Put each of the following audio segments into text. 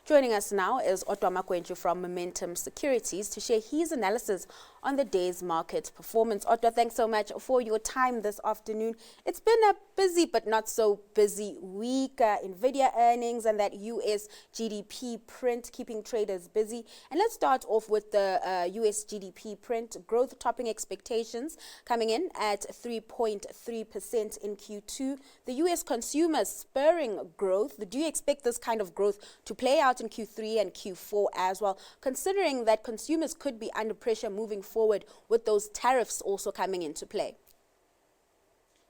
Joining us now is Odwa Magwentshu from Momentum Securities to share his analysis on the day's market performance. Odwa, thanks so much for your time this afternoon. It's been a busy but not so busy week. Nvidia earnings and that US GDP print keeping traders busy. And let's start off with the US GDP print. Growth topping expectations, coming in at 3.3% in Q2. The US consumers spurring growth. Do you expect this kind of growth to play out in Q3 and Q4 as well, considering that consumers could be under pressure moving forward with those tariffs also coming into play?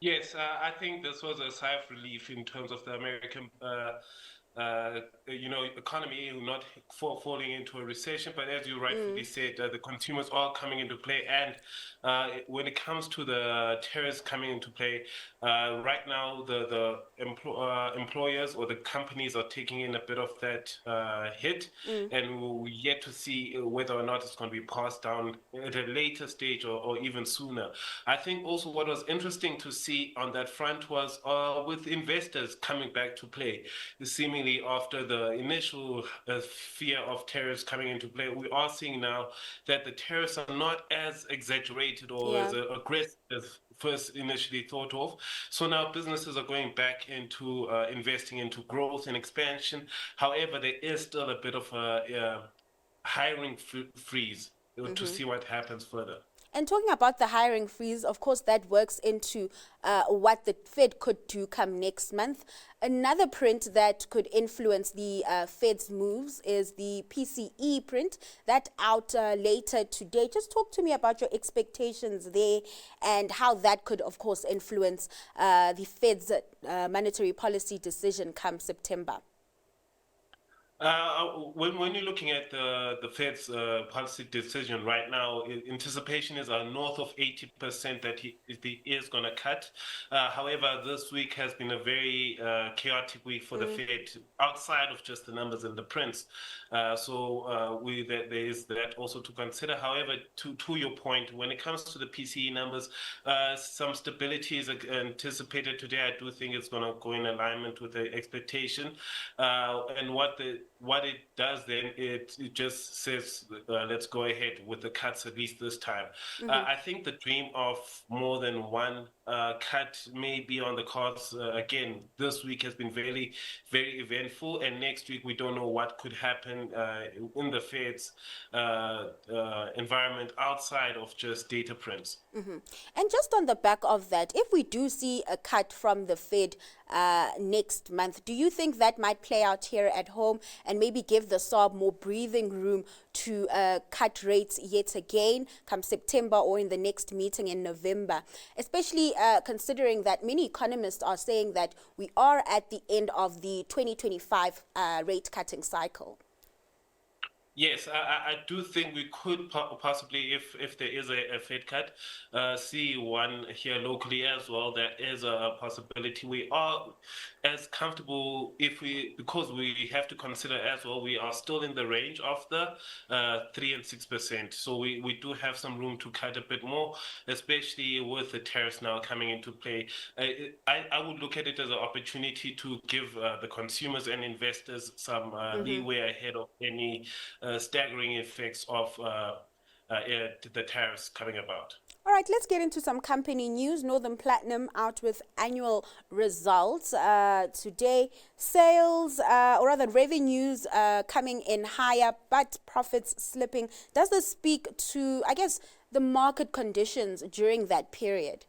Yes, I think this was a sigh of relief in terms of the American economy not falling into a recession. But as you rightfully said, the consumers are coming into play. And when it comes to the tariffs coming into play, right now the employers or the companies are taking in a bit of that hit, and we're yet to see whether or not it's going to be passed down at a later stage or even sooner. I think also what was interesting to see on that front was with investors coming back to play. Seemingly after the initial fear of tariffs coming into play, we are seeing now that the tariffs are not as exaggerated or as aggressive as first initially thought of. So now businesses are going back into investing into growth and expansion. However, there is still a bit of a hiring freeze to see what happens further. And talking about the hiring freeze, of course, that works into what the Fed could do come next month. Another print that could influence the Fed's moves is the PCE print that out later today. Just talk to me about your expectations there and how that could, of course, influence the Fed's monetary policy decision come September. When you're looking at the Fed's policy decision right now, anticipation is north of 80% that he is going to cut. However, this week has been a very chaotic week for the Fed, outside of just the numbers and the prints. So there is that also to consider. However, to your point, when it comes to the PCE numbers, some stability is anticipated today. I do think it's going to go in alignment with the expectation. And what it does then, it just says, let's go ahead with the cuts at least this time. I think the dream of more than one cut may be on the cards. Again, this week has been very, very eventful, and next week we don't know what could happen in the Fed's environment outside of just data prints. And just on the back of that, if we do see a cut from the Fed next month, do you think that might play out here at home and maybe give the SARB more breathing room to cut rates yet again come September or in the next meeting in November, especially considering that many economists are saying that we are at the end of the 2025 rate cutting cycle? Yes, I do think we could possibly, if there is a Fed cut, see one here locally as well. That is a possibility. We are as comfortable because we have to consider as well, we are still in the range of the 3 and 6%. So we do have some room to cut a bit more, especially with the tariffs now coming into play. I would look at it as an opportunity to give the consumers and investors some leeway ahead of any staggering effects of the tariffs coming about. All right, let's get into some company news. Northern Platinum out with annual results today. Sales, or rather revenues, coming in higher, but profits slipping. Does this speak to, I guess, the market conditions during that period?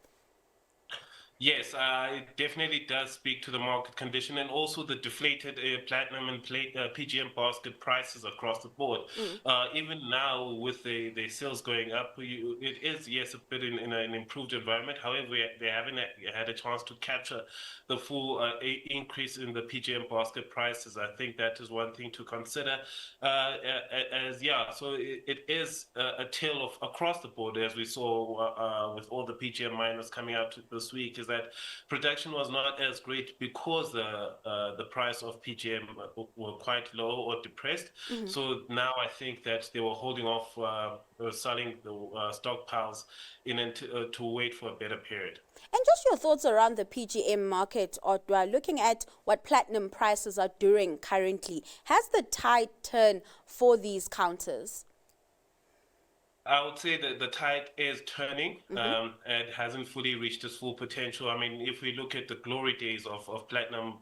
Yes, it definitely does speak to the market condition and also the deflated platinum and PGM basket prices across the board. Even now, with the sales going up, it is, yes, a bit in an improved environment. However, they haven't had a chance to capture the full increase in the PGM basket prices. I think that is one thing to consider. So it is a tale of across the board, as we saw with all the PGM miners coming out this week. is that production was not as great because the price of PGM were quite low or depressed. So now I think that they were holding off selling the stockpiles to wait for a better period. And just your thoughts around the PGM market, Odwa, looking at what platinum prices are doing currently. Has the tide turned for these counters? I would say that the tide is turning. It hasn't fully reached its full potential. I mean, if we look at the glory days of platinum,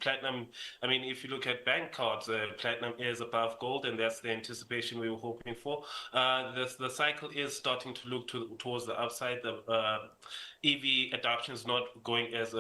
I mean, if you look at bank cards, platinum is above gold, and that's the anticipation we were hoping for. The cycle is starting to look towards the upside. The EV adoption is not going as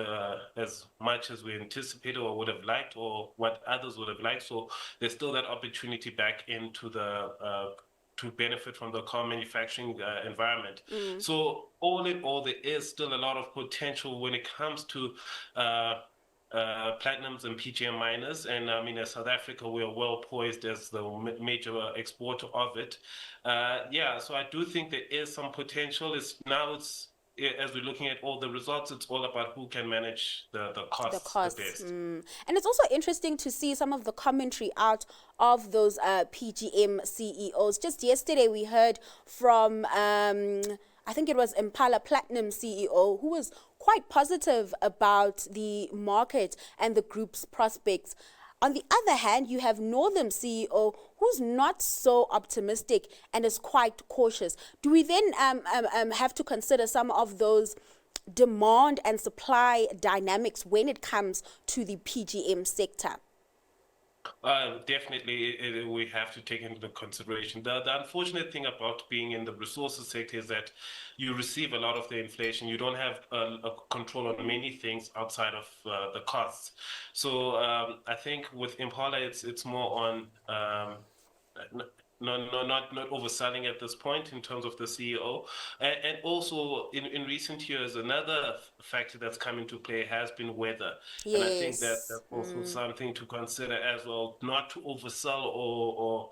much as we anticipated or would have liked, or what others would have liked. So there's still that opportunity back into the to benefit from the car manufacturing environment. So all in all, there is still a lot of potential when it comes to platinums and PGM miners. And I mean, as South Africa, we are well poised as the major exporter of it. Yeah, so I do think there is some potential. As we're looking at all the results, it's all about who can manage the costs the best. And it's also interesting to see some of the commentary out of those PGM CEOs. Just yesterday, we heard from, I think it was Impala Platinum CEO, who was quite positive about the market and the group's prospects. On the other hand, you have Northam CEO who's not so optimistic and is quite cautious. Do we then have to consider some of those demand and supply dynamics when it comes to the PGM sector? Definitely, we have to take into consideration. The unfortunate thing about being in the resources sector is that you receive a lot of the inflation. You don't have a control on many things outside of the costs. So I think with Impala, it's more on not overselling at this point in terms of the CEO. And also in recent years, another factor that's come into play has been weather. Yes. And I think that's also something to consider as well, not to oversell or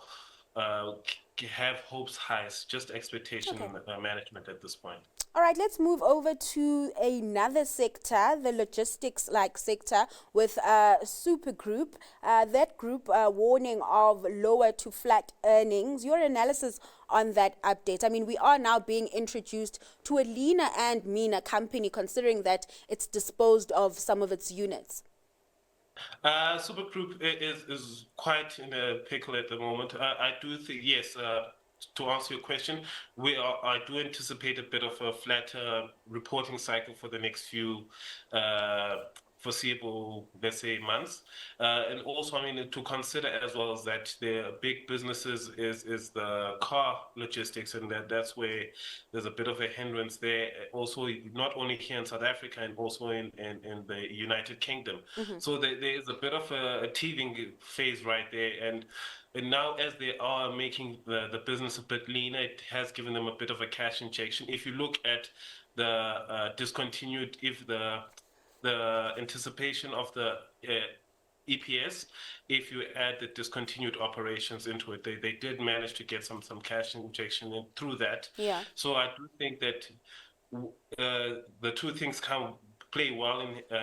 have hopes high, just expectation management at this point. All right, let's move over to another sector, the logistics-like sector with Super Group. That group warning of lower to flat earnings. Your analysis on that update. I mean, we are now being introduced to a leaner and meaner company, considering that it's disposed of some of its units. Super Group is quite in a pickle at the moment. I do think, yes, to answer your question, I do anticipate a bit of a flatter reporting cycle for the next few foreseeable, let's say, months. And also, I mean, to consider as well as that the big businesses is the car logistics, and that's where there's a bit of a hindrance there. Also, not only here in South Africa and also in the United Kingdom. So there is a bit of a teething phase right there. And now, as they are making the business a bit leaner, it has given them a bit of a cash injection. If you look at the discontinued, if the anticipation of the EPS, if you add the discontinued operations into it, they did manage to get some cash injection in through that. Yeah. So I do think that the two things play well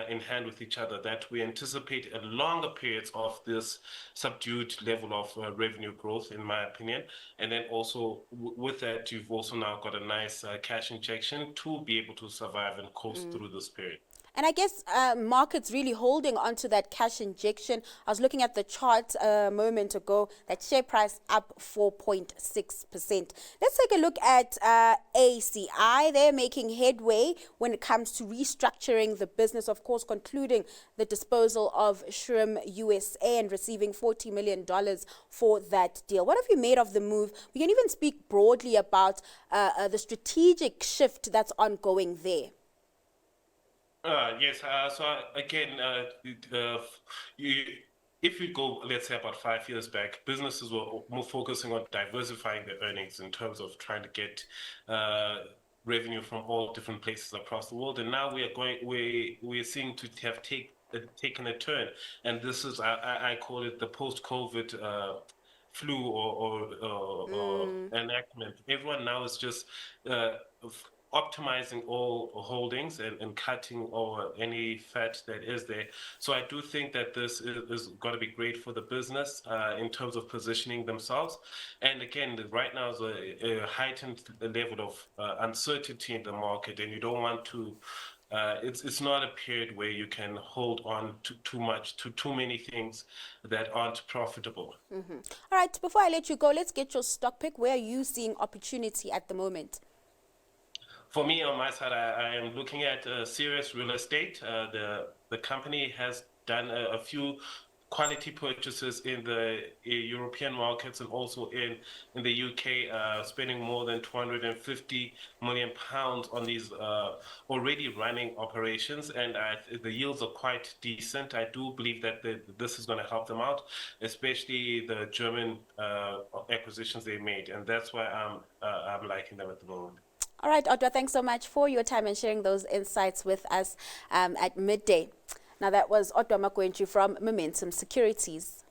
in hand with each other, that we anticipate a longer periods of this subdued level of revenue growth, in my opinion. And then also with that, you've also now got a nice cash injection to be able to survive and coast through this period. And I guess markets really holding onto that cash injection. I was looking at the chart a moment ago, that share price up 4.6%. Let's take a look at ACI. They're making headway when it comes to restructuring the business, of course, concluding the disposal of Shrim USA and receiving $40 million for that deal. What have you made of the move? We can even speak broadly about the strategic shift that's ongoing there. Yes. Again, if you go, let's say about 5 years back, businesses were more focusing on diversifying their earnings in terms of trying to get revenue from all different places across the world. And now we're seeing to have taken a turn. And this is, I call it the post-COVID flu or enactment. Everyone now is just optimizing all holdings and cutting over any fat that is there. So I do think that this is going to be great for the business in terms of positioning themselves. And again, right now is a heightened level of uncertainty in the market, and you don't want to. It's not a period where you can hold on to too much to too many things that aren't profitable. All right, before I let you go, let's get your stock pick. Where are you seeing opportunity at the moment? For me, on my side, I am looking at serious real estate. The company has done a few quality purchases in the European markets and also in the UK, spending more than 250 million pounds on these already running operations, and the yields are quite decent. I do believe that this is going to help them out, especially the German acquisitions they made, and that's why I'm liking them at the moment. All right, Odwa, thanks so much for your time and sharing those insights with us at midday. Now, that was Odwa Magwentshu from Momentum Securities.